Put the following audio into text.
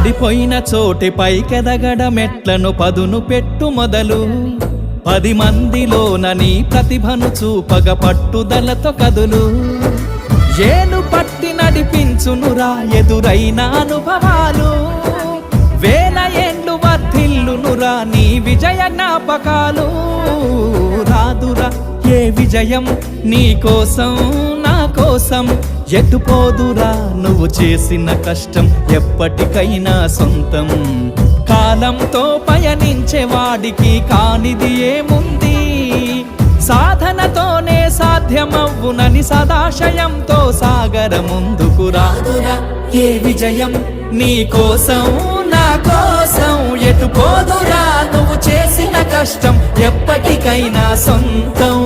పడిపోయిన చోటి పైకెదగడ మెట్లను పదును పెట్టు మొదలు 10 మందిలోన నీ ప్రతిభను చూపగ పట్టుదలతో కదులు ఏలు పట్టి నడిపించునురా ఎదురైన అనుభవాలు వేల ఏండ్లు వర్ధిల్లునురా నీ విజయ జ్ఞాపకాలు రాదురా ఏ విజయం నీ కోసం నా కోసం ఎటుపోదురా నువ్వు చేసిన కష్టం ఎప్పటికైనా సొంతం కాలంతో పయనించే వాడికి కానిది ఏముంది సాధనతోనే సాధ్యమవ్వునని సదాశయంతో సాగర ముందుకు రాదురా ఏ విజయం నీ కోసం నా కోసం ఎటుపోదురా నువ్వు చేసిన కష్టం ఎప్పటికైనా సొంతం